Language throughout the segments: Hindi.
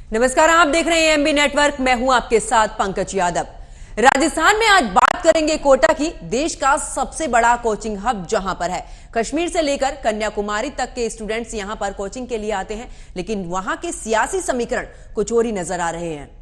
नमस्कार, आप देख रहे हैं एएमबी नेटवर्क। मैं हूं आपके साथ पंकज यादव। राजस्थान में आज बात करेंगे कोटा की, देश का सबसे बड़ा कोचिंग हब जहां पर है। कश्मीर से लेकर कन्याकुमारी तक के स्टूडेंट्स यहां पर कोचिंग के लिए आते हैं, लेकिन वहां के सियासी समीकरण कुछ और ही नजर आ रहे हैं।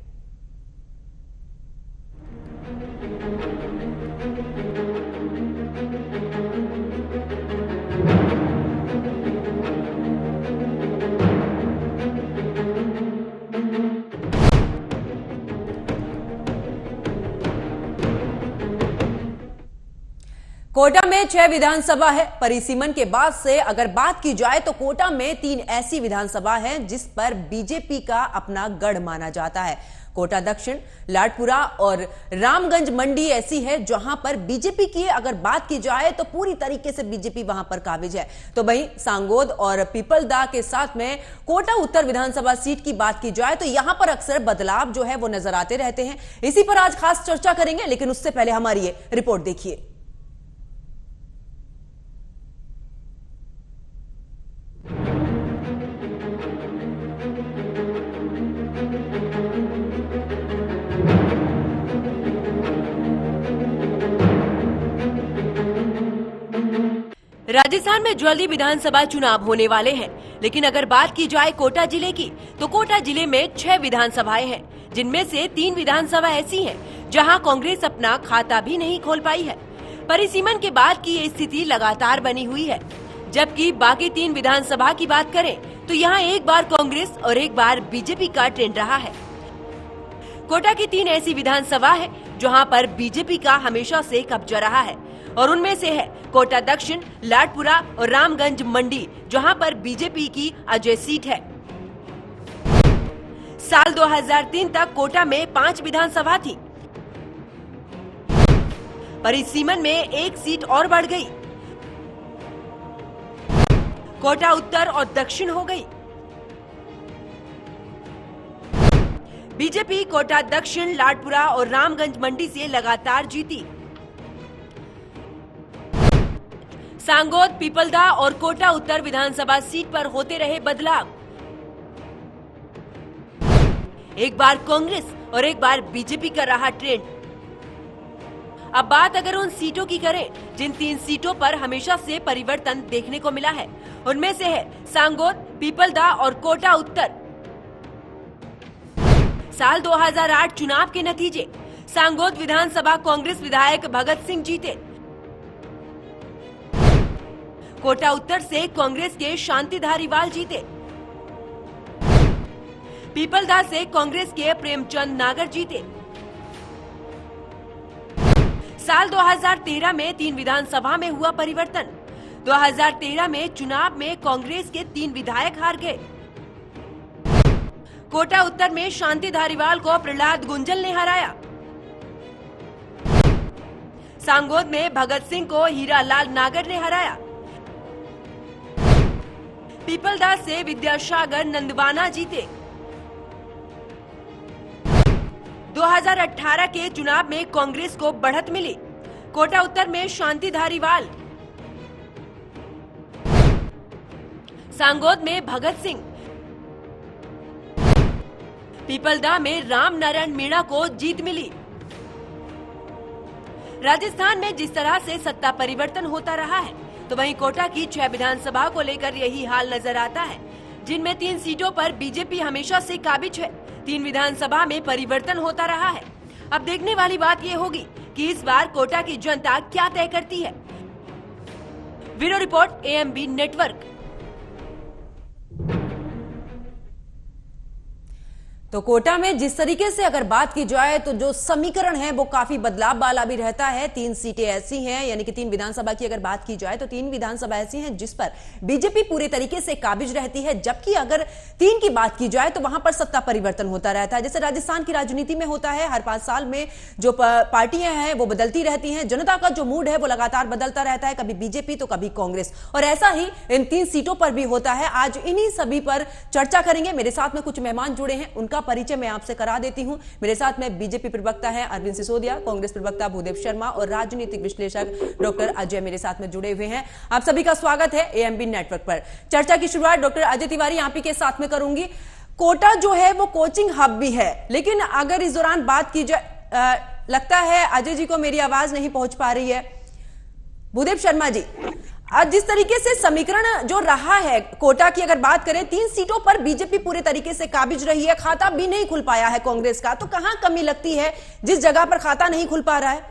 कोटा में 6 विधानसभा है। परिसीमन के बाद से अगर बात की जाए तो कोटा में 3 ऐसी विधानसभा हैं जिस पर बीजेपी का अपना गढ़ माना जाता है। कोटा दक्षिण, लाडपुरा और रामगंज मंडी ऐसी है जहां पर बीजेपी की अगर बात की जाए तो पूरी तरीके से बीजेपी वहां पर काबिज है। तो वहीं सांगोद और पीपलदा के साथ में कोटा उत्तर विधानसभा सीट की बात की जाए तो यहां पर अक्सर बदलाव जो है वो नजर आते रहते हैं। इसी पर आज खास चर्चा करेंगे, लेकिन उससे पहले हमारी ये रिपोर्ट देखिए। राजस्थान में जल्दी विधानसभा चुनाव होने वाले हैं, लेकिन अगर बात की जाए कोटा जिले की तो कोटा जिले में 6 विधानसभाएं हैं, जिनमें से 3 विधानसभा ऐसी हैं जहां कांग्रेस अपना खाता भी नहीं खोल पाई है। परिसीमन के बाद की ये स्थिति लगातार बनी हुई है। जबकि बाकी 3 विधानसभा की बात करें तो यहाँ एक बार कांग्रेस और एक बार बीजेपी का ट्रेंड रहा है। कोटा की 3 ऐसी विधानसभा है जहाँ पर बीजेपी का हमेशा से कब्जा रहा है, और उनमें से है कोटा दक्षिण, लाडपुरा और रामगंज मंडी, जहां पर बीजेपी की अजय सीट है। साल 2003 तक कोटा में 5 विधानसभा थी। परिसीमन में 1 सीट और बढ़ गई, कोटा उत्तर और दक्षिण हो गई। बीजेपी कोटा दक्षिण, लाडपुरा और रामगंज मंडी से लगातार जीती। सांगोद, पीपलदा और कोटा उत्तर विधानसभा सीट पर होते रहे बदलाव। एक बार कांग्रेस और एक बार बीजेपी का रहा ट्रेंड। अब बात अगर उन सीटों की करें जिन 3 सीटों पर हमेशा से परिवर्तन देखने को मिला है, उनमें से है सांगोद, पीपलदा और कोटा उत्तर। साल 2008 चुनाव के नतीजे, सांगोद विधानसभा कांग्रेस विधायक भगत सिंह जीते। कोटा उत्तर से कांग्रेस के शांति धारीवाल जीते। पीपलदा से कांग्रेस के प्रेमचंद नागर जीते। साल 2013 में 3 विधानसभा में हुआ परिवर्तन। 2013 में चुनाव में कांग्रेस के 3 विधायक हार गए। कोटा उत्तर में शांति धारीवाल को प्रहलाद गुंजल ने हराया। सांगोद में भगत सिंह को हीरालाल नागर ने हराया। पीपलदा से विद्यासागर नंदवाना जीते। 2018 के चुनाव में कांग्रेस को बढ़त मिली। कोटा उत्तर में शांति धारीवाल, सांगोद में भगत सिंह, पीपलदा में राम नारायण मीणा को जीत मिली। राजस्थान में जिस तरह से सत्ता परिवर्तन होता रहा है, तो वहीं कोटा की 6 विधानसभा को लेकर यही हाल नजर आता है, जिनमें 3 सीटों पर बीजेपी हमेशा से काबिज है। 3 विधानसभा में परिवर्तन होता रहा है। अब देखने वाली बात ये होगी कि इस बार कोटा की जनता क्या तय करती है। Bureau report, AMB network. तो कोटा में जिस तरीके से अगर बात की जाए तो जो समीकरण है वो काफी बदलाव वाला भी रहता है। 3 सीटें ऐसी हैं, यानी कि 3 विधानसभा की अगर बात की जाए तो 3 विधानसभा ऐसी हैं जिस पर बीजेपी पूरे तरीके से काबिज रहती है। जबकि अगर 3 की बात की जाए तो वहां पर सत्ता परिवर्तन होता रहता है। जैसे राजस्थान की राजनीति में होता है, हर 5 साल में जो पार्टियां हैं वो बदलती रहती हैं। जनता का जो मूड है वो लगातार बदलता रहता है, कभी बीजेपी तो कभी कांग्रेस, और ऐसा ही इन 3 सीटों पर भी होता है। आज इन्हीं सभी पर चर्चा करेंगे। मेरे साथ में कुछ मेहमान जुड़े हैं, उनका परिचय मैं आपसे करा देती हूं। मेरे साथ में बीजेपी प्रवक्ता हैं अरविंद सिसोदिया, कांग्रेस प्रवक्ता भूदेव शर्मा और राजनीतिक विश्लेषक डॉक्टर अजय मेरे साथ में जुड़े हुए हैं। आप सभी का स्वागत है एएमबी नेटवर्क पर। चर्चा की शुरुआत डॉक्टर अजय तिवारी आप ही के साथ में करूंगी। कोटा जो है वो कोचिंग हब भी है, लेकिन अगर इस दौरान बात की जाए, लगता है अजय जी को मेरी आवाज नहीं पहुंच पा रही है। भूदेव शर्मा जी, आज जिस तरीके से समीकरण जो रहा है कोटा की अगर बात करें, 3 सीटों पर बीजेपी पूरे तरीके से काबिज रही है, खाता भी नहीं खुल पाया है कांग्रेस का, तो कहां कमी लगती है जिस जगह पर खाता नहीं खुल पा रहा है?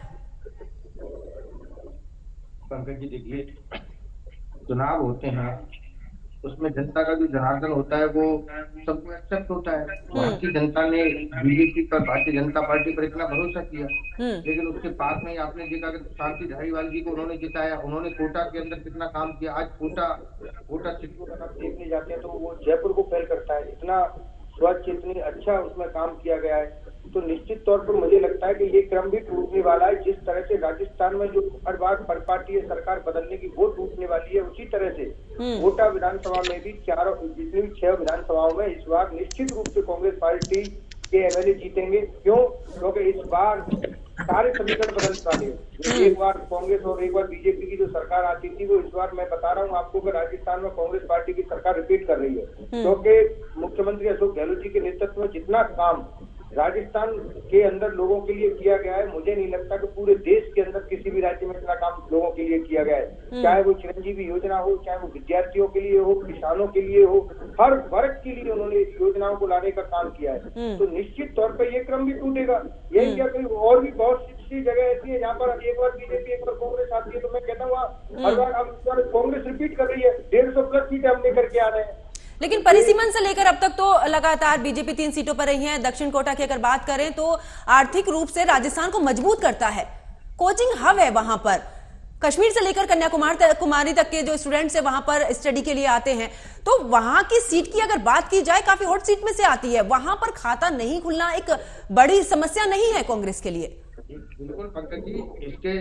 पंकज जी देखिए, चुनाव होते हैं उसमें जनता का जो जनार्दन होता है वो सबको एक्सेप्ट होता है। भारतीय जनता ने बीजेपी पर, भारतीय जनता पार्टी पर इतना भरोसा किया, लेकिन उसके पास में आपने देखा कि शांति धारीवाल जी को उन्होंने जिताया, उन्होंने कोटा के अंदर कितना काम किया। आज कोटा सिटी का देखने जाते हैं तो वो जयपुर को फेल करता है, इतना स्वच्छ, इतनी अच्छा उसमें काम किया गया है। तो निश्चित तौर पर मुझे लगता है कि ये क्रम भी टूटने वाला है। जिस तरह से राजस्थान में जो हर बार परपाटी सरकार बदलने की वो टूटने वाली है, उसी तरह से कोटा विधानसभा में भी जितनी भी 6 विधानसभाओं में इस बार निश्चित रूप से कांग्रेस पार्टी के एमएलए जीतेंगे। क्यों? क्योंकि इस बार सारे समीकरण बदल वाले हैं। एक बार कांग्रेस और एक बार बीजेपी की जो सरकार आती थी, वो इस बार मैं बता रहा हूँ आपको कि राजस्थान में कांग्रेस पार्टी की सरकार रिपीट कर रही है, क्योंकि मुख्यमंत्री अशोक गहलोत जी के नेतृत्व में जितना काम राजस्थान के अंदर लोगों के लिए किया गया है, मुझे नहीं लगता कि पूरे देश के अंदर किसी भी राज्य में इतना काम लोगों के लिए किया गया है। चाहे वो चिरंजीवी योजना हो, चाहे वो विद्यार्थियों के लिए हो, किसानों के लिए हो, हर वर्ग के लिए उन्होंने योजनाओं को लाने का काम किया है। तो निश्चित तौर पर ये क्रम भी टूटेगा। यही क्या, कहीं और भी बहुत सी जगह ऐसी है जहाँ पर एक बार बीजेपी एक बार कांग्रेस आती है, तो मैं कहता हूँ हर बार अब कांग्रेस रिपीट कर रही है। 150+ सीटें हम लेकर के आ रहे हैं। लेकिन परिसीमन से लेकर अब तक तो लगातार बीजेपी 3 सीटों पर रही है। दक्षिण कोटा की अगर बात करें तो आर्थिक रूप से राजस्थान को मजबूत करता है, कोचिंग हब है वहां पर। कश्मीर से लेकर कन्याकुमारी तक के जो स्टूडेंट्स है वहां पर स्टडी के लिए आते हैं, तो वहां की सीट की अगर बात की जाए, काफी हॉट सीट में से आती है, वहां पर खाता नहीं खुलना एक बड़ी समस्या नहीं है कांग्रेस के लिए? बिल्कुल पंकज जी,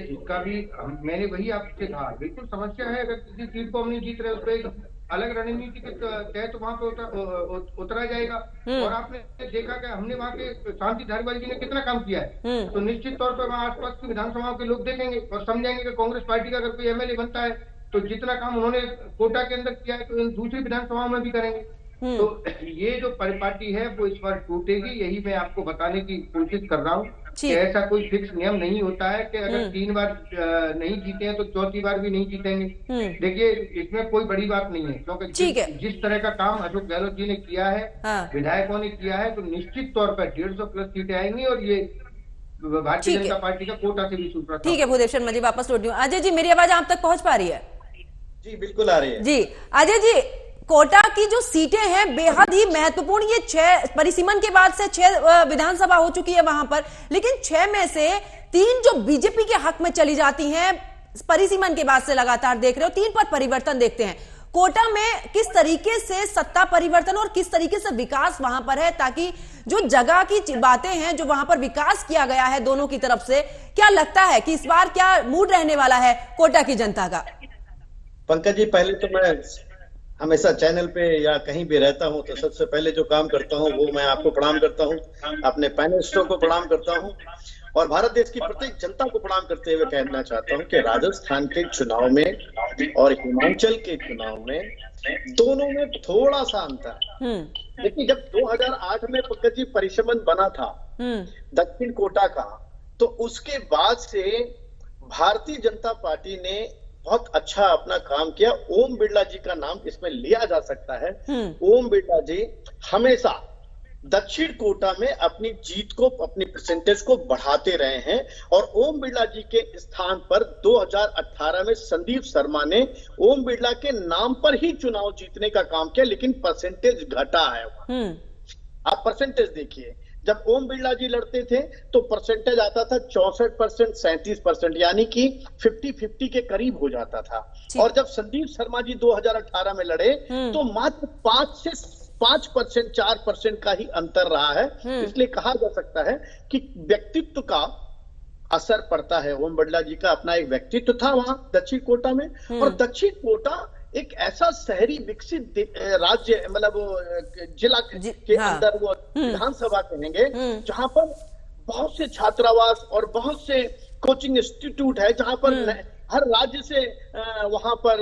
इसका भी मैंने वही आपसे कहा, बिल्कुल समस्या है। अगर किसी सीट को हम नहीं जीत रहे, उस पर अलग रणनीति के तहत वहां पे उतरा जाएगा। और आपने देखा कि हमने वहां के शांति धारीवाल जी ने कितना काम किया है, तो निश्चित तौर पर वहां आसपास की विधानसभाओं के लोग देखेंगे और समझेंगे कि कांग्रेस पार्टी का अगर कोई एमएलए बनता है तो जितना काम उन्होंने कोटा के अंदर किया है तो इन दूसरी विधानसभाओं में भी करेंगे। तो ये जो परिपाटी है वो इस बार टूटेगी, यही मैं आपको बताने की कोशिश कर रहा हूँ कि ऐसा कोई फिक्स नियम नहीं होता है कि अगर 3 बार नहीं जीते हैं तो चौथी बार भी नहीं जीतेंगे। देखिए, इसमें कोई बड़ी बात नहीं है, क्योंकि जिस तरह का काम अशोक गहलोत जी ने किया है, विधायकों ने किया है, तो निश्चित तौर पर 150+ सीटें आएंगी और ये भारतीय जनता पार्टी का कोटा से भी सूत्र। ठीक है भूदेव शर्मा जी, वापस लौट रही हूँ। अजय जी, मेरी आवाज आप तक पहुंच पा रही है? जी बिल्कुल आ रही है जी। अजय जी, कोटा की जो सीटें हैं बेहद ही महत्वपूर्ण, ये 6 परिसीमन के बाद से 6 विधानसभा हो चुकी है वहां पर, लेकिन 6 में से 3 जो बीजेपी के हक में चली जाती हैं, परिसीमन के बाद से लगातार देख रहे हो 3 पर परिवर्तन देखते हैं। कोटा में किस तरीके से सत्ता परिवर्तन और किस तरीके से विकास वहां पर है, ताकि जो जगह की बातें हैं, जो वहां पर विकास किया गया है दोनों की तरफ से, क्या लगता है कि इस बार क्या मूड रहने वाला है कोटा की जनता का? पंकज जी, पहले तो मैं हमेशा चैनल पे या कहीं भी रहता हूं तो सबसे पहले जो काम करता हूं वो मैं आपको प्रणाम करता हूं, अपने पैनलिस्टों को प्रणाम करता हूं और भारत देश की प्रत्येक जनता को प्रणाम करते हुए कहना चाहता हूं कि राजस्थान के चुनाव में और हिमाचल के चुनाव में दोनों में थोड़ा सा अंतर है। देखिए, जब 2008 में पंकज जी परिसीमन बना था दक्षिण कोटा का, तो उसके बाद से भारतीय जनता पार्टी ने बहुत अच्छा अपना काम किया। ओम बिरला जी का नाम इसमें लिया जा सकता है। ओम बिरला जी हमेशा दक्षिण कोटा में अपनी जीत को, अपनी परसेंटेज को बढ़ाते रहे हैं और ओम बिरला जी के स्थान पर 2018 में संदीप शर्मा ने ओम बिरला के नाम पर ही चुनाव जीतने का काम किया, लेकिन परसेंटेज घटा है। आप परसेंटेज देखिए, जब ओम बिरला जी लड़ते थे तो परसेंटेज आता था 64%, 37%, यानी कि 50-50 के करीब हो जाता था। और जब संदीप शर्मा जी 2018 में लड़े तो मात्र 5% 4% का ही अंतर रहा है। इसलिए कहा जा सकता है कि व्यक्तित्व का असर पड़ता है। ओम बिरला जी का अपना एक व्यक्तित्व था वहां दक्षिण कोटा में, और दक्षिण कोटा एक ऐसा शहरी विकसित राज्य, मतलब जिला के अंदर वो विधानसभा कहेंगे, जहां पर बहुत से छात्रावास और बहुत से कोचिंग इंस्टीट्यूट है, जहां पर हर राज्य से वहां पर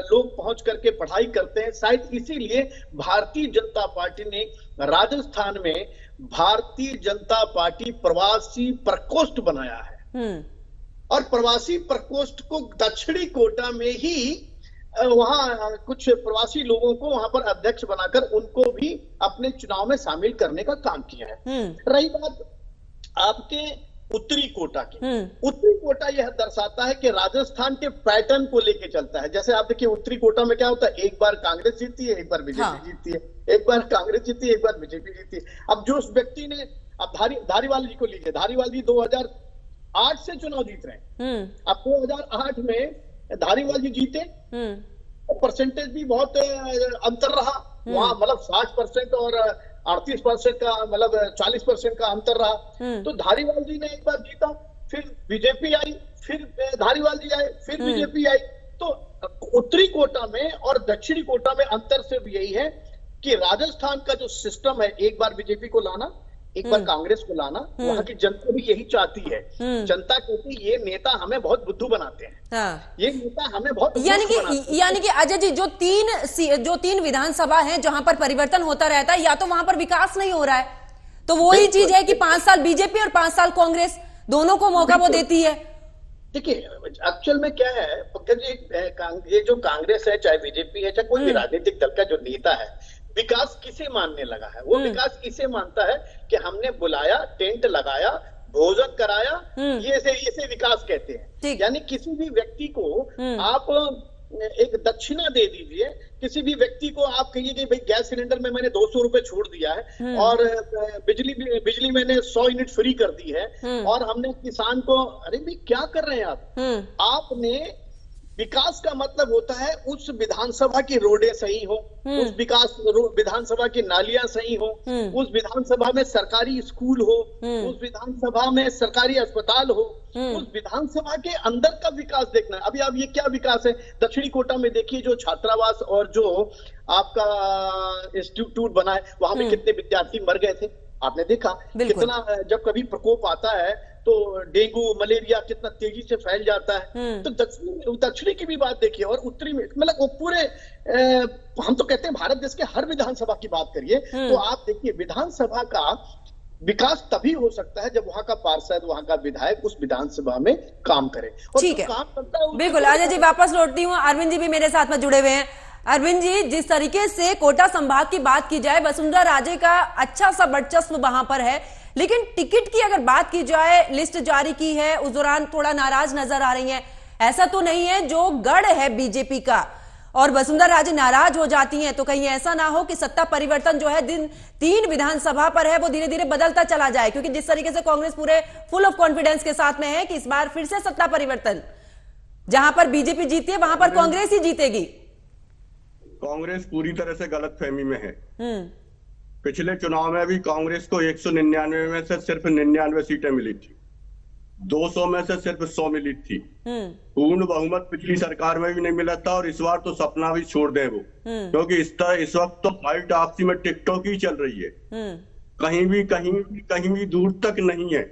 लोग पहुंच करके पढ़ाई करते हैं। शायद इसीलिए भारतीय जनता पार्टी ने राजस्थान में भारतीय जनता पार्टी प्रवासी प्रकोष्ठ बनाया है, और प्रवासी प्रकोष्ठ को दक्षिणी कोटा में ही वहां कुछ प्रवासी लोगों को वहां पर अध्यक्ष बनाकर उनको भी अपने चुनाव में शामिल करने का काम किया है। रही बात आपके उत्तरी कोटा की, उत्तरी कोटा यह दर्शाता है कि राजस्थान के पैटर्न को लेके चलता है। जैसे आप देखिए उत्तरी कोटा में क्या होता है, एक बार कांग्रेस जीतती है, एक बार बीजेपी जीतती है, एक बार कांग्रेस जीतती है, एक बार बीजेपी जीतती है। अब जो उस व्यक्ति ने, अब धारीवाल जी को लीजिए, धारीवाल जी 2008 से चुनाव जीत रहे हैं। अब 2008 में धारीवाल जी जीते, परसेंटेज भी बहुत अंतर रहा वहां, मतलब 60% और 38% का, मतलब 40% का अंतर रहा। तो धारीवाल जी ने एक बार जीता, फिर बीजेपी आई, फिर धारीवाल जी आए, फिर बीजेपी आई। तो उत्तरी कोटा में और दक्षिणी कोटा में अंतर सिर्फ यही है कि राजस्थान का जो सिस्टम है, एक बार बीजेपी को लाना, एक बार कांग्रेस को लाना, वहां की जनता भी यही चाहती है। जनता कहती है ये नेता हमें बहुत बुद्धू बनाते हैं, ये नेता हमें बहुत, यानी कि अजय जी जो तीन विधानसभा हैं जहां पर परिवर्तन होता रहता है, या तो वहां पर विकास नहीं हो रहा है, तो वही चीज है कि 5 साल बीजेपी और 5 साल कांग्रेस, दोनों को मौका वो देती है। देखिए एक्चुअल में क्या है पंकज जी, ये जो कांग्रेस है, चाहे बीजेपी है, चाहे कोई भी राजनीतिक दल का जो नेता है, विकास किसे मानने लगा है? वो विकास किसे मानता है कि हमने बुलाया, टेंट लगाया, भोजन कराया, ये विकास कहते हैं। यानी किसी भी व्यक्ति को आप एक दक्षिणा दे दीजिए, किसी भी व्यक्ति को आप कहिए कि भाई गैस सिलेंडर में मैंने 200 रुपए छोड़ दिया है, और बिजली मैंने 100 यूनिट फ्री कर दी है, और हमने किसान को, अरे भाई क्या कर रहे हैं आप? आपने, विकास का मतलब होता है उस विधानसभा की रोडें सही हो, उस विधानसभा की नालियां सही हो, उस विधानसभा में सरकारी स्कूल हो, उस विधानसभा में सरकारी अस्पताल हो, उस विधानसभा के अंदर का विकास देखना है। अभी आप ये क्या विकास है दक्षिणी कोटा में देखिए, जो छात्रावास और जो आपका इंस्टीट्यूट बना है, वहां में कितने विद्यार्थी मर गए थे, आपने देखा कितना, जब कभी प्रकोप आता है तो डेंगू मलेरिया कितना तेजी से फैल जाता है। तो दक्षिणी की भी बात देखिए, और उत्तरी में, मतलब वो पूरे हम तो कहते हैं भारत देश के हर विधानसभा की बात करिए, तो आप देखिए विधानसभा का विकास तभी हो सकता है जब वहां का पार्षद, वहां का विधायक उस विधानसभा में काम करे। ठीक है, काम करता है। बिल्कुल अजय जी, वापस लौटती हूँ, अरविंद जी भी मेरे साथ में जुड़े हुए हैं। अरविंद जी, जिस तरीके से कोटा संभाग की बात की जाए, वसुंधरा राजे का अच्छा सा वर्चस्व वहां पर है, लेकिन टिकट की अगर बात की जाए, लिस्ट जारी की है, उस दौरान थोड़ा नाराज नजर आ रही हैं। ऐसा तो नहीं है जो गढ़ है बीजेपी का और वसुंधरा राजे नाराज हो जाती हैं, तो कहीं ऐसा ना हो कि सत्ता परिवर्तन जो है 3 विधानसभा पर है वो धीरे धीरे बदलता चला जाए, क्योंकि जिस तरीके से कांग्रेस पूरे फुल ऑफ कॉन्फिडेंस के साथ में है कि इस बार फिर से सत्ता परिवर्तन, जहां पर बीजेपी जीती है वहां पर कांग्रेस ही जीतेगी। कांग्रेस पूरी तरह से गलतफहमी में है। पिछले चुनाव में भी कांग्रेस को 199 में से सिर्फ 99 सीटें मिली थी, 200 में से सिर्फ 100 मिली थी। पूर्ण बहुमत पिछली सरकार में भी नहीं मिला था, और इस बार तो सपना भी छोड़ दे वो, क्योंकि इस वक्त तो फाइट आपसी में टिकटों की चल रही है, कहीं भी दूर तक नहीं है।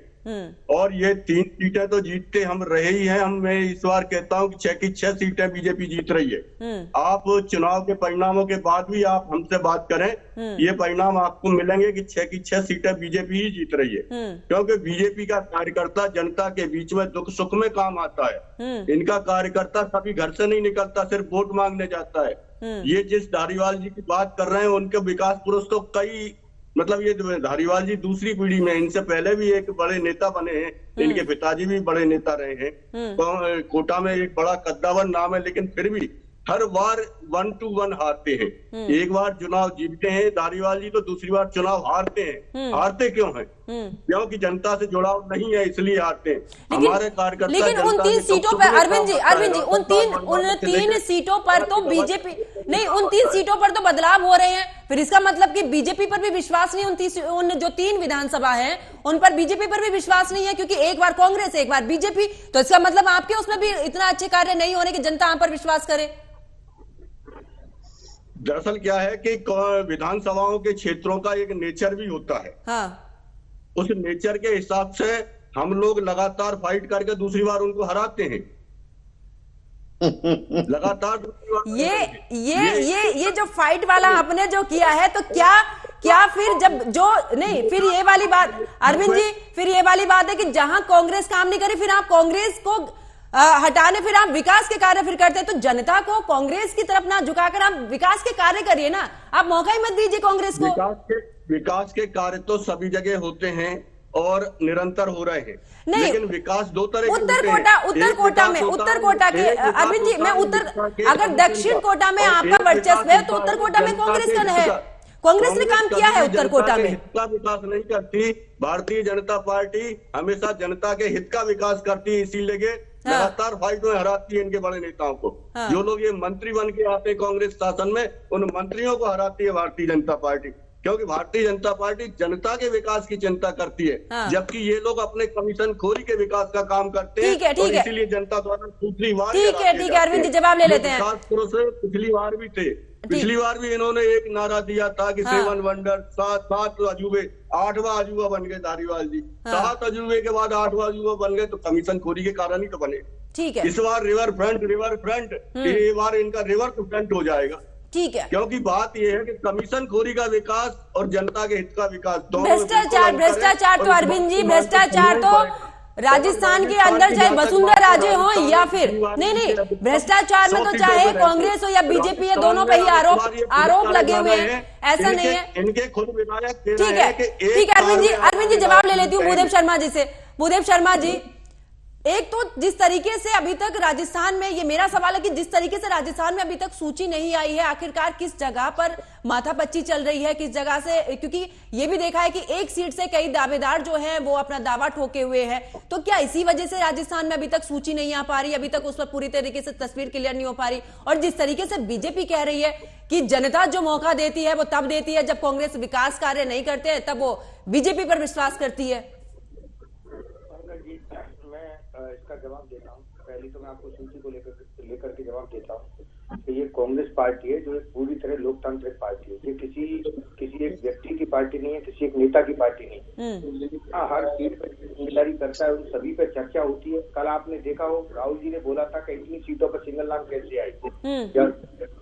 और ये 3 सीटें तो जीतते हम रहे ही हैं। मैं इस बार कहता हूं कि 6 की 6 सीटें बीजेपी जीत रही है। आप चुनाव के परिणामों के बाद भी आप हमसे बात करें, ये परिणाम आपको मिलेंगे कि 6 की 6 सीटें बीजेपी ही जीत रही है, क्योंकि बीजेपी का कार्यकर्ता जनता के बीच में दुख सुख में काम आता है। इनका कार्यकर्ता कभी घर से नहीं निकलता, सिर्फ वोट मांगने जाता है। ये जिस धारीवाल जी की बात कर रहे हैं, उनके विकास पुरुष तो कई, मतलब ये धारीवाल जी दूसरी पीढ़ी में, इनसे पहले भी एक बड़े नेता बने हैं, इनके पिताजी भी बड़े नेता रहे हैं। कोटा में एक बड़ा कद्दावर नाम है, लेकिन फिर भी हर बार 1 to 1 हारते हैं। एक बार चुनाव जीतते हैं धारीवाल जी, तो दूसरी बार चुनाव हारते हैं। हारते क्यों हैं? क्योंकि जनता से जुड़ाव नहीं है, इसलिए हारते हैं। हमारे कार्यकर्ता, लेकिन उन 3 सीटों पर अरविंद जी उन तीन सीटों पर तो बीजेपी नहीं, उन 3 सीटों पर तो बदलाव हो रहे हैं। फिर इसका मतलब कि बीजेपी पर भी विश्वास नहीं, उन जो 3 विधानसभा है उन पर बीजेपी पर भी विश्वास नहीं है, क्योंकि एक बार कांग्रेस एक बार बीजेपी, तो इसका मतलब आपके उसमें भी इतना अच्छे कार्य नहीं होने की जनता हम पर विश्वास करे। दरअसल क्या है कि विधानसभाओं के क्षेत्रों का एक नेचर भी होता है। हाँ। उस नेचर के हिसाब से हम लोग लगातार फाइट करके दूसरी बार उनको हराते हैं। लगातार दूसरी बार ये जो फाइट वाला आपने जो किया है, तो क्या फिर जब जो नहीं, फिर ये वाली बात अरविंद जी, फिर ये वाली बात है कि जहां कांग्रेस काम नहीं करे फिर आप कांग्रेस को हटाने, फिर आप विकास के कार्य फिर करते हैं। तो जनता को कांग्रेस की तरफ ना झुकाकर आप विकास के कार्य करिए ना, आप मौका ही मत दीजिए कांग्रेस को। विकास के कार्य तो सभी जगह होते हैं और निरंतर हो रहे हैं, नहीं, लेकिन विकास दो तरह के उत्तर कोटा के अरविंद जी, मैं अगर दक्षिण कोटा में आपका वर्चस्व है तो उत्तर कोटा में कांग्रेस का है, कांग्रेस ने काम किया है उत्तर कोटा में। हित का विकास नहीं करती, भारतीय जनता पार्टी हमेशा जनता के हित का विकास करती है, इसीलिए लगातार फाइट में हराती है इनके बड़े नेताओं को। जो लोग ये मंत्री बन के आते हैं कांग्रेस शासन में, उन मंत्रियों को हराती है भारतीय जनता पार्टी, क्योंकि भारतीय जनता पार्टी जनता के विकास की चिंता करती है, जबकि ये लोग अपने कमीशन खोरी के विकास का काम करते हैं। और इसीलिए जनता द्वारा दूसरी बार ठीक है अरविंद जी, जवाब ले लेते हैं। पिछली बार भी थे, पिछली बार भी इन्होंने एक नारा दिया था कि 7 वंडर, 7 अजूबे, 8वां अजूबा बन गए धारीवाल जी। 7 अजूबे के बाद 8वां अजूबा बन गए, तो कमीशन खोरी के कारण ही तो बने। ठीक है, इस बार रिवर फ्रंट, ये बार इनका रिवर्स फ्रंट हो जाएगा। ठीक है, क्योंकि बात यह है कि कमीशन खोरी का विकास और जनता के हित का विकास दोनों। भ्रष्टाचार तो अरविंद जी, भ्रष्टाचार तो राजस्थान के अंदर चाहे वसुंधरा राजे हो या फिर नहीं, भ्रष्टाचार में तो चाहे कांग्रेस हो या बीजेपी है, दोनों पे ही आरोप लगे हुए हैं, ऐसा नहीं है। इनके खुद विधायक। ठीक है अरविंद जी, जवाब ले लेती हूँ भूदेव शर्मा जी से। भूदेव शर्मा जी, एक तो जिस तरीके से अभी तक राजस्थान में, ये मेरा सवाल है कि जिस तरीके से राजस्थान में अभी तक सूची नहीं आई है, आखिरकार किस जगह पर माथापच्ची चल रही है, किस जगह से, क्योंकि ये भी देखा है कि एक सीट से कई दावेदार जो हैं वो अपना दावा ठोके हुए हैं, तो क्या इसी वजह से राजस्थान में अभी तक सूची नहीं आ पा रही, अभी तक उस पर पूरी तरीके से तस्वीर क्लियर नहीं हो पा रही? और जिस तरीके से बीजेपी कह रही है कि जनता जो मौका देती है वो तब देती है जब कांग्रेस विकास कार्य नहीं करते हैं, तब वो बीजेपी पर विश्वास करती है। इसका जवाब देता हूँ। पहले तो मैं आपको सूची को लेकर के जवाब देता हूँ कि ये कांग्रेस पार्टी है जो एक पूरी तरह लोकतांत्रिक पार्टी है। ये किसी एक व्यक्ति की पार्टी नहीं है, किसी एक नेता की पार्टी नहीं। हाँ, हर सीट पर जिम्मेदारी करता है, उन सभी पर चर्चा होती है। कल आपने देखा हो, राहुल जी ने बोला था कि इतनी सीटों पर सिंगल नाम कैसे आई, या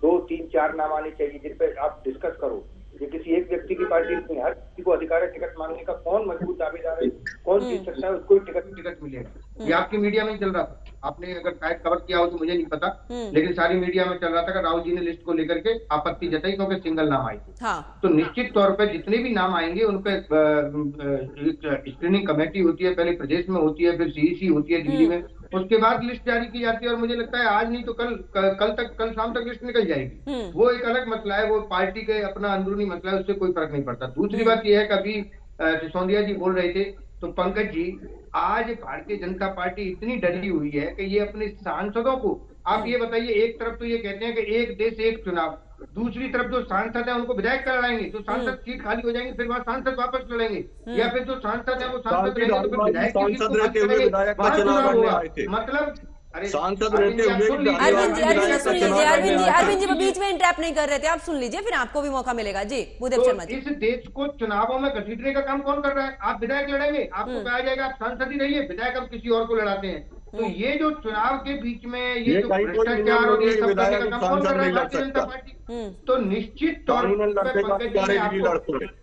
2, 3, 4 नाम आने चाहिए जिन पर आप डिस्कस करो। ये किसी एक व्यक्ति की पार्टी नहीं, हर किसी को अधिकार है टिकट मांगने का। कौन मजबूत दावेदार है, कौन जीत सकता है, उसको टिकट मिलेगा। ये आपकी मीडिया में ही चल रहा था, आपने अगर शायद कवर किया हो तो मुझे नहीं पता, लेकिन सारी मीडिया में चल रहा था कि राहुल जी ने लिस्ट को लेकर के आपत्ति जताई क्योंकि सिंगल नाम आई थी। हाँ। तो निश्चित तौर पर जितने भी नाम आएंगे उन पर स्क्रीनिंग कमेटी होती है, पहले प्रदेश में होती है, फिर सीईसी होती है दिल्ली में, उसके बाद लिस्ट जारी की जाती है। और मुझे लगता है आज नहीं तो कल शाम तक लिस्ट निकल जाएगी। वो एक अलग मसला है, वो पार्टी के अपना अंदरूनी मसला है, उससे कोई फर्क नहीं पड़ता। दूसरी बात यह है कि अभी सिसोदिया जी बोल रहे थे, तो पंकज जी, आज भारतीय जनता पार्टी इतनी डरी हुई है कि ये अपने सांसदों को, आप ये बताइए, एक तरफ तो ये कहते हैं कि एक देश एक चुनाव, दूसरी तरफ जो सांसद है उनको विधायक कर लड़ाएंगे, तो सांसद सीट खाली हो जाएंगी, फिर वहां सांसद वापस लड़ेंगे, या फिर जो सांसद है वो सांसद रहेंगे तो फिर विधायक मतलब सांसद रहते हुए। अरविंद जी बीच में इंटरप्ट नहीं कर रहे थे, आप सुन लीजिए, फिर आपको भी मौका मिलेगा। जी भूदेव शर्मा जी, इस देश को चुनावों में घसीटने का काम कौन कर रहा है? आप विधायक लड़ेंगे, आपको कहा जाएगा आप सांसद ही रहिए, विधायक अब किसी और को लड़ाते हैं। तो ये जो चुनाव के बीच में ये जो भ्रष्टाचार और ये सब करने का काम कौन कर रहा है? भारतीय जनता पार्टी। तो निश्चित तौर पर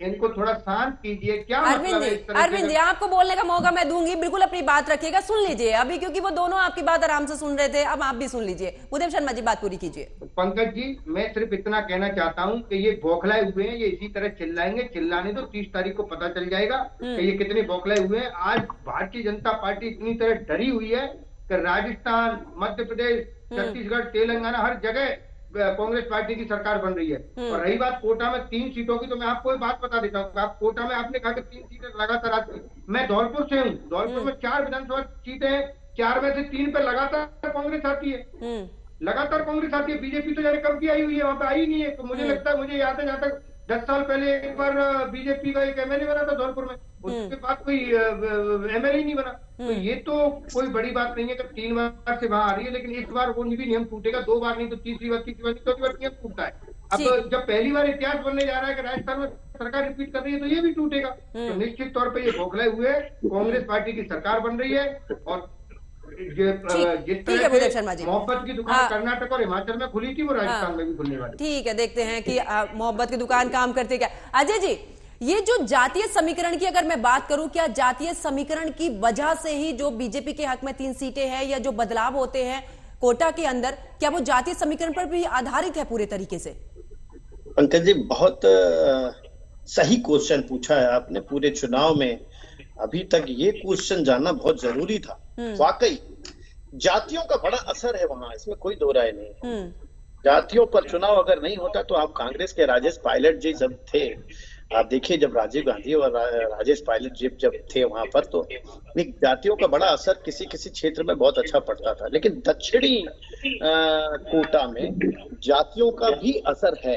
इनको थोड़ा शांत कीजिए। क्या अरविंद जी, आपको बोलने का मौका मैं दूंगी, बिल्कुल अपनी बात रखिएगा, सुन लीजिए अभी, क्योंकि वो दोनों आपकी बात आराम से सुन रहे थे, अब आप भी सुन लीजिए। भूदेव शर्मा जी, बात पूरी कीजिए। पंकज जी, मैं सिर्फ इतना कहना चाहता हूँ कि ये बौखलाए हुए हैं, ये इसी तरह चिल्लाएंगे, चिल्लाने तो 30 तारीख को पता चल जाएगा कि ये कितने बौखलाए हुए हैं। आज भारतीय जनता पार्टी इतनी तरह डरी हुई है कि राजस्थान, मध्य प्रदेश, छत्तीसगढ़, तेलंगाना, हर जगह कांग्रेस पार्टी की सरकार बन रही है। और रही बात कोटा में 3 सीटों की, तो मैं आपको एक बात बता देता हूँ। आप कोटा में आपने कहा कि 3 सीटें लगातार आती, मैं धौलपुर से हूँ, धौलपुर में 4 विधानसभा सीटें हैं, 4 में से 3 पर लगातार कांग्रेस आती है, लगातार कांग्रेस आती है। बीजेपी तो जाने कब की आई हुई है, वहां पे आई नहीं है। तो मुझे लगता है, मुझे याद है जहां तक 10 साल पहले एक बार बीजेपी का एक एमएलए बना था धौलपुर में, उसके बाद कोई एमएलए नहीं बना। तो ये तो कोई बड़ी बात नहीं है कि 3 बार से वहां आ रही है, लेकिन इस बार वो भी नियम टूटेगा। 2 बार नहीं तो तीसरी बार नियम टूटता है। अब जब पहली बार इतिहास बनने जा रहा है कि राजस्थान में सरकार रिपीट कर रही है, तो ये भी टूटेगा। तो निश्चित तौर पर ये बौखलाए हुए कांग्रेस पार्टी की सरकार बन रही है। और ठीक है भूदेव शर्मा जी। मोहब्बत की दुकान कर्नाटक और हिमाचल में खुली थी, वो राजस्थान में भी खुलने वाली। ठीक है, देखते हैं कि मोहब्बत की दुकान काम करती क्या। अजय जी, ये जो जातीय समीकरण की अगर मैं बात करूं, क्या जातीय समीकरण की वजह से ही जो बीजेपी के हक में 3 सीटें हैं या जो बदलाव होते हैं कोटा के अंदर, क्या वो जातीय समीकरण पर भी आधारित है पूरे तरीके से? पंकज जी, बहुत सही क्वेश्चन पूछा है आपने। पूरे चुनाव में अभी तक ये क्वेश्चन जानना बहुत जरूरी था। वाकई जातियों का बड़ा असर है वहां, इसमें कोई दो राय नहीं है। जातियों पर चुनाव अगर नहीं होता तो आप कांग्रेस के राजेश पायलट जी जब थे, आप देखिए जब राजीव गांधी और राजेश पायलट जी जब थे वहां पर, तो जातियों का बड़ा असर किसी किसी क्षेत्र में बहुत अच्छा पड़ता था। लेकिन दक्षिणी कोटा में जातियों का भी असर है।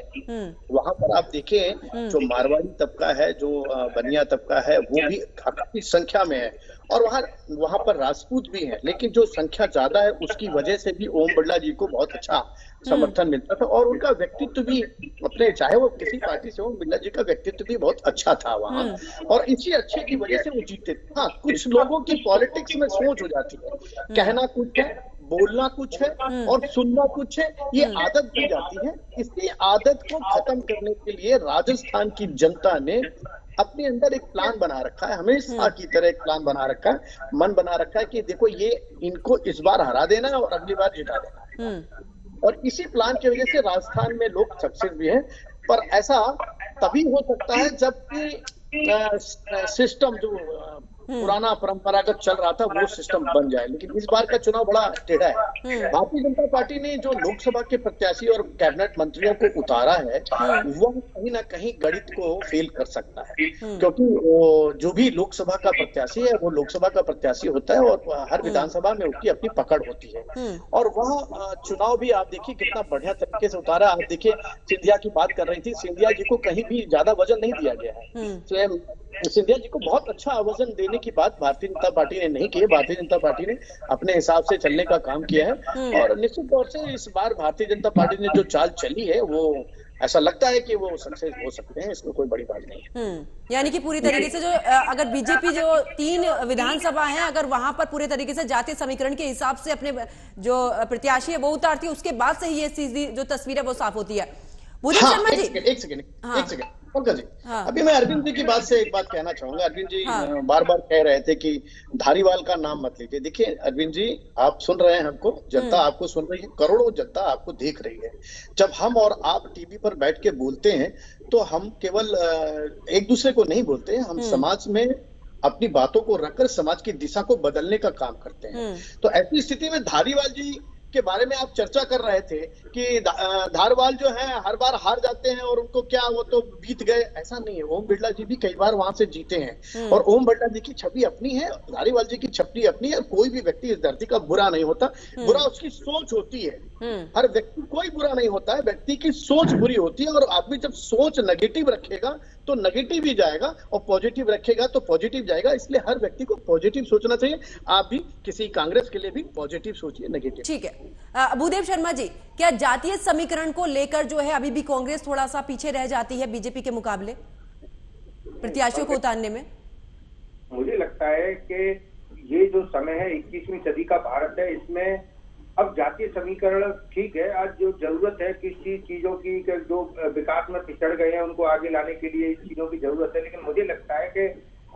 वहां पर आप देखें जो मारवाड़ी तबका है, जो बनिया तबका है, वो भी काफी संख्या में है, और वहां पर राजपूत भी हैं। लेकिन जो संख्या ज्यादा है उसकी वजह से भी ओम बिरला जी को बहुत अच्छा समर्थन मिलता था, और उनका व्यक्तित्व भी अपने, चाहे वो किसी पार्टी से हो, बिरला जी का व्यक्तित्व भी बहुत अच्छा था वहां, और इसी अच्छे की वजह से वो जीते थे। हाँ, कुछ लोगों की पॉलिटिक्स में सोच हो जाती है, कहना कुछ है, बोलना कुछ है और सुनना कुछ है, ये आदत भी जाती है। इसी आदत को खत्म करने के लिए राजस्थान की जनता ने अपने अंदर एक प्लान बना रखा है, हमेशा की तरह एक प्लान बना रखा है, मन बना रखा है कि देखो ये इनको इस बार हरा देना है और अगली बार जिता देना है। और इसी प्लान की वजह से राजस्थान में लोग सक्सेस भी हैं। पर ऐसा तभी हो सकता है जबकि सिस्टम जो पुराना परंपरागत चल रहा था वो सिस्टम बन जाए। लेकिन इस बार का चुनाव बड़ा टेढ़ा है। भारतीय जनता पार्टी ने जो लोकसभा के प्रत्याशी और कैबिनेट मंत्रियों को उतारा है, वह कहीं ना कहीं गणित को फेल कर सकता है, क्योंकि जो भी लोकसभा का प्रत्याशी है वो लोकसभा का प्रत्याशी होता है और हर विधानसभा में उसकी अपनी पकड़ होती है। और वह चुनाव भी आप देखिए कितना बढ़िया तरीके से उतारा। आप देखिए सिंधिया की बात कर रही थी, सिंधिया जी को कहीं भी ज्यादा वजन नहीं दिया गया है। सिंधिया जी को बहुत अच्छा वजन देने की बात भारतीय जनता पार्टी ने नहीं की है। भारतीय जनता पार्टी ने अपने हिसाब से चलने का काम किया है, और निश्चित तौर से इस बार भारतीय जनता पार्टी ने जो चाल चली है वो ऐसा लगता है कि वो सक्सेस हो सकते हैं, इसमें कोई बड़ी बात नहीं है। यानी कि पूरी तरीके से जो अगर बीजेपी जो 3 विधानसभा है, अगर वहां पर पूरे तरीके से जातीय समीकरण के हिसाब से अपने जो प्रत्याशी है वो उतारती है, उसके बाद से ही ये सीधी जो तस्वीर है वो साफ होती है। भूदेव शर्मा जी, एक सेकंड पंकज जी, अभी मैं अरविंद जी की बात से एक बात कहना चाहूंगा। अरविंद जी बार बार कह रहे थे कि धारीवाल का नाम मत लीजिए। देखिए अरविंद जी, आप सुन रहे हैं हमको, जनता आपको सुन रही है, करोड़ों जनता आपको देख रही है। जब हम और आप टीवी पर बैठ के बोलते हैं तो हम केवल एक दूसरे को नहीं बोलते हैं, हम समाज में अपनी बातों को रखकर समाज की दिशा को बदलने का काम करते हैं। तो ऐसी स्थिति में धारीवाल जी के बारे में आप चर्चा कर रहे थे कि धारवाल जो है हर बार हार जाते हैं और उनको क्या वो तो बीत गए, ऐसा नहीं है। ओम बिरला जी भी कई बार वहां से जीते हैं, और ओम बिरला जी की छवि अपनी है, धारीवाल जी की छवि अपनी है। कोई भी व्यक्ति इस धरती का बुरा नहीं होता, बुरा उसकी सोच होती है। हर व्यक्ति कोई बुरा नहीं होता है, व्यक्ति की सोच बुरी होती है। और आदमी जब सोच नेगेटिव रखेगा तो नेगेटिव ही जाएगा, और पॉजिटिव रखेगा तो पॉजिटिव जाएगा। इसलिए हर व्यक्ति को पॉजिटिव सोचना चाहिए। आप भी किसी कांग्रेस के लिए भी पॉजिटिव सोचिए, नेगेटिव। ठीक है भूदेव शर्मा जी, क्या जातीय समीकरण को लेकर जो है अभी भी कांग्रेस थोड़ा सा पीछे रह जाती है बीजेपी के मुकाबले प्रत्याशियों को उतारने में? मुझे लगता है कि ये जो समय है 21वीं सदी का भारत है, इसमें अब जातीय समीकरण ठीक है। आज जो जरूरत है किसी चीजों की, जो विकास में पिछड़ गए हैं उनको आगे लाने के लिए इस चीजों की जरूरत है। लेकिन मुझे लगता है कि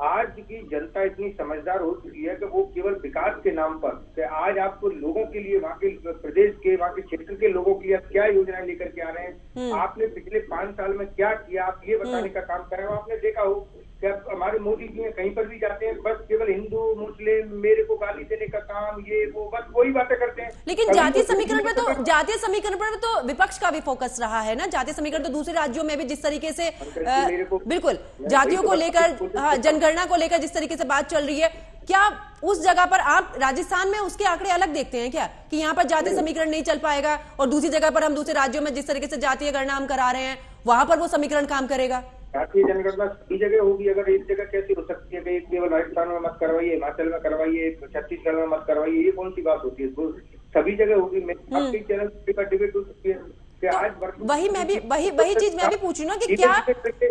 आज की जनता इतनी समझदार हो चुकी है कि वो केवल विकास के नाम पर, कि आज आपको लोगों के लिए, वहाँ के प्रदेश के, वहाँ के क्षेत्र के लोगों के लिए क्या योजनाएं लेकर के आ रहे हैं, आपने पिछले 5 साल में क्या किया, आप ये बताने का काम कर रहे हो। आपने देखा हो कि हमारे मोदी जी कहीं पर भी जाते हैं बस केवल हिंदू मुस्लिम मेरे को गाली देने का काम, ये वो, बस वही बातें करते हैं। लेकिन जातीय समीकरण पर तो विपक्ष का भी फोकस रहा है ना। जातीय समीकरण तो दूसरे राज्यों में भी जिस तरीके से बिल्कुल जातियों को लेकर, जनगणना को लेकर जिस तरीके से बात चल रही है, क्या उस जगह पर आप राजस्थान में उसके आंकड़े अलग देखते हैं क्या, कि यहाँ पर जातीय समीकरण नहीं चल पाएगा और दूसरी जगह पर हम दूसरे राज्यों में जिस तरीके से जातीय गणना हम करा रहे हैं वहां पर वो समीकरण काम करेगा? जातीय जनगणना सभी जगह होगी, अगर एक जगह कैसे हो सकती है कि केवल राजस्थान में मत करवाइए, हिमाचल में करवाइए, छत्तीसगढ़ में मत करवाइए, ये कौन सी बात होती है? सभी जगह होगी। आपके चैनल पर डिबेट हो सकती है कि तो आज वही चीज मैं भी पूछ रही हूँ ना कि क्या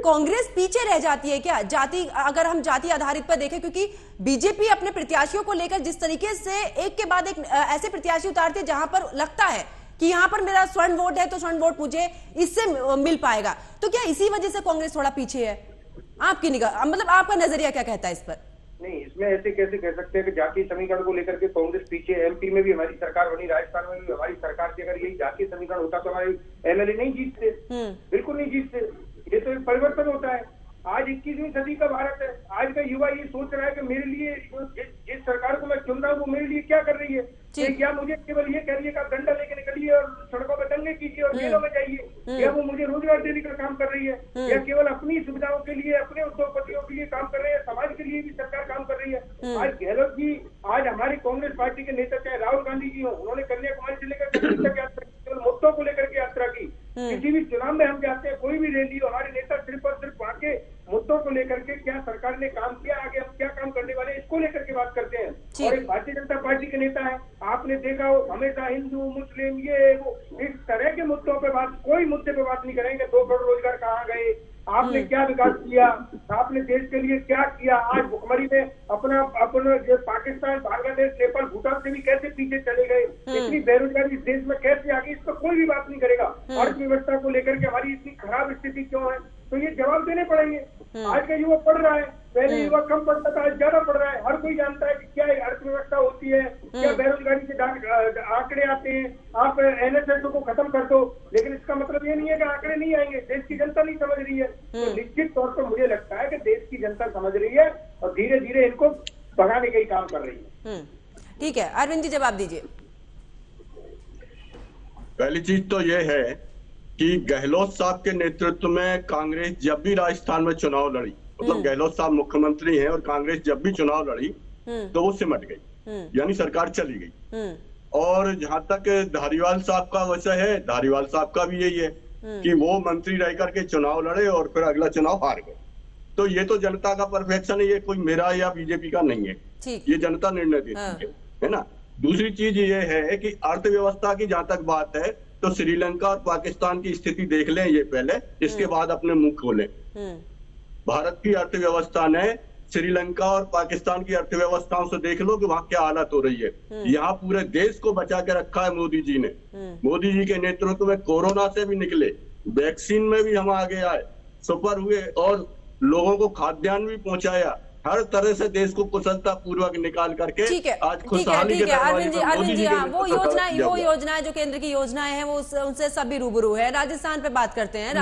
कांग्रेस पीछे रह जाती है क्या जाति, अगर हम जाति आधारित पर देखें, क्योंकि बीजेपी अपने प्रत्याशियों को लेकर जिस तरीके से एक के बाद एक ऐसे प्रत्याशी उतारते हैं जहां पर लगता है कि यहाँ पर मेरा स्वर्ण वोट है तो स्वर्ण वोट मुझे इससे मिल पाएगा, तो क्या इसी वजह से कांग्रेस थोड़ा पीछे है? आपकी निगाह, मतलब आपका नजरिया क्या कहता है इस पर? नहीं, इसमें ऐसे कैसे कह सकते हैं कि जातीय समीकरण को लेकर के कांग्रेस पीछे? एमपी में भी हमारी सरकार बनी, राजस्थान में भी हमारी सरकार थी। अगर यही जातीय समीकरण होता तो हमारे एमएलए नहीं जीतते, बिल्कुल नहीं जीतते। ये तो एक परिवर्तन होता है। आज 21वीं सदी का भारत है। आज का युवा ये सोच रहा है कि मेरे लिए जिस सरकार को मैं चुन रहा हूँ वो मेरे लिए क्या कर रही है, या मुझे केवल ये कह रही है कि आप डंडा लेके निकलिए और सड़कों पर दंगे कीजिए और जेलों में जाइए, या वो मुझे रोजगार देने का काम कर रही है, या केवल अपनी सुविधाओं के लिए, अपने उद्योगपतियों के लिए काम कर रहे हैं, समाज के लिए भी सरकार काम कर रही है। आज गहलोत जी, आज हमारी कांग्रेस पार्टी के नेता चाहे राहुल गांधी जी हो, उन्होंने कन्याकुमारी से लेकर कश्मीर तक यात्रा की, केवल मुद्दों को लेकर के यात्रा की। किसी भी चुनाव में हम जाते हैं, कोई भी रैली, हमारे नेता सिर्फ और सिर्फ वहां के मुद्दों को लेकर के, क्या सरकार ने काम किया, आगे हम क्या काम करने वाले, इसको लेकर के बात करते हैं। और एक भारतीय जनता पार्टी के नेता है, आपने देखा हो हमेशा हिंदू मुस्लिम ये वो इस तरह के मुद्दों पे बात, कोई मुद्दे पे बात नहीं करेंगे। 2 करोड़ रोजगार कहाँ गए, आपने क्या विकास किया, आपने देश के लिए क्या किया। आज भुखमरी में अपना जो पाकिस्तान, बांग्लादेश, नेपाल, भूटान से भी कैसे पीछे चले गए, इतनी बेरोजगारी इस देश में कैसे आ गई, इस पर कोई भी बात नहीं करेगा। अर्थव्यवस्था को लेकर के हमारी इतनी खराब स्थिति क्यों है, तो ये जवाब देने पड़ेंगे। आज का युवा पढ़ रहा है, पहले युवा कम पढ़ता था, आज ज्यादा पढ़ रहा है। हर कोई जानता है कि क्या अर्थव्यवस्था होती है, क्या बेरोजगारी से आंकड़े आते हैं। आप एनएसएस को खत्म कर दो, लेकिन इसका मतलब ये नहीं है कि आंकड़े नहीं आएंगे। देश की जनता नहीं समझ रही है, तो निश्चित तौर पर मुझे लगता है कि देश की जनता समझ रही है और धीरे धीरे इनको बढ़ाने का ही काम कर रही है। ठीक है, अरविंद जी जवाब दीजिए। पहली चीज तो ये है कि गहलोत साहब के नेतृत्व में कांग्रेस जब भी राजस्थान में चुनाव लड़ी, मतलब गहलोत साहब मुख्यमंत्री हैं और कांग्रेस जब भी चुनाव लड़ी तो वो सिमट गई, यानी सरकार चली गई। और जहां तक धारीवाल साहब का वैसा है, धारीवाल साहब का भी यही है कि वो मंत्री रह करके चुनाव लड़े और फिर अगला चुनाव हार गए। तो ये तो जनता का परफेक्शन है, ये कोई मेरा या बीजेपी का नहीं है, ये जनता निर्णय देती है ना। दूसरी चीज ये है कि अर्थव्यवस्था की जहां तक बात है तो श्रीलंका और पाकिस्तान की स्थिति देख लें ये पहले, इसके बाद अपने मुंह खोलें। भारत की अर्थव्यवस्था ने श्रीलंका और पाकिस्तान की अर्थव्यवस्थाओं से देख लो कि वहां क्या हालत हो रही है। यहाँ पूरे देश को बचा के रखा है मोदी जी ने। मोदी जी के नेतृत्व में कोरोना से भी निकले, वैक्सीन में भी हम आगे आए, सफल हुए और लोगों को खाद्यान्न भी पहुंचाया। हर तरह से देश को कुशलता पूर्वक निकाल करके आज खुशहाली के अरविंद जी वो योजना जो केंद्र की योजनाएं हैं वो उनसे सभी रूबरू है। राजस्थान पे बात करते हैं।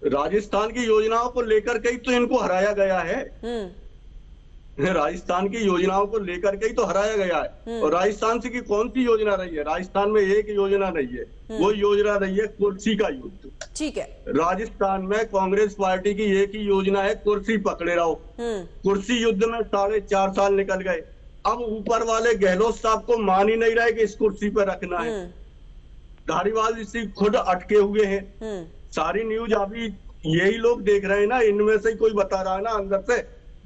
राजस्थान की योजनाओं को लेकर के ही तो इनको हराया गया है। राजस्थान की योजनाओं को लेकर के ही तो हराया गया है। और राजस्थान से की कौन सी योजना रही है? राजस्थान में एक योजना नहीं है, वो योजना रही है कुर्सी का युद्ध। ठीक है, राजस्थान में कांग्रेस पार्टी की एक ही योजना है, कुर्सी पकड़े रहो। कुर्सी युद्ध में 4.5 साल निकल गए। अब ऊपर वाले गहलोत साहब को मान ही नहीं रहे कि इस कुर्सी पर रखना है। धारीवाल जी खुद अटके हुए हैं। सारी न्यूज अभी यही लोग देख रहे हैं ना, इनमें से कोई बता रहा है ना अंदर से।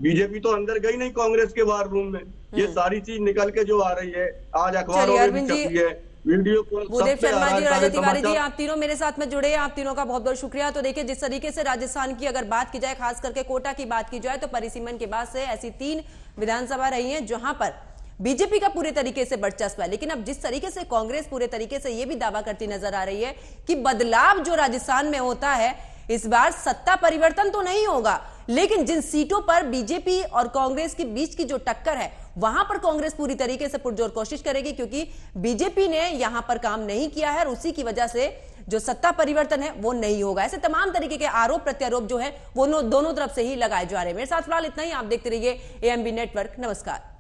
बीजेपी तो अंदर गई नहीं कांग्रेस के वार रूम में। ये सारी चीज निकल के जो आ रही है आज अखबारों में भी छपी है, वीडियो को। भूदेव शर्मा जी, राजा तिवारी जी, आप तीनों मेरे साथ में जुड़े, आप तीनों का बहुत बहुत शुक्रिया। तो देखिए, जिस तरीके से राजस्थान की अगर बात की जाए, खास करके कोटा की बात की जाए, तो परिसीमन के बाद से ऐसी 3 विधानसभा रही हैं जहां पर बीजेपी का पूरे तरीके से वर्चस्व है। लेकिन अब जिस तरीके से कांग्रेस पूरे तरीके से यह भी दावा करती नजर आ रही है कि बदलाव जो राजस्थान में होता है, इस बार सत्ता परिवर्तन तो नहीं होगा, लेकिन जिन सीटों पर बीजेपी और कांग्रेस के बीच की जो टक्कर है वहां पर कांग्रेस पूरी तरीके से पुरजोर कोशिश करेगी, क्योंकि बीजेपी ने यहां पर काम नहीं किया है और उसी की वजह से जो सत्ता परिवर्तन है वो नहीं होगा। ऐसे तमाम तरीके के आरोप प्रत्यारोप जो है वो दोनों तरफ से ही लगाए जा रहे हैं। मेरे साथ फिलहाल इतना ही। आप देखते रहिए एएमबी नेटवर्क। नमस्कार।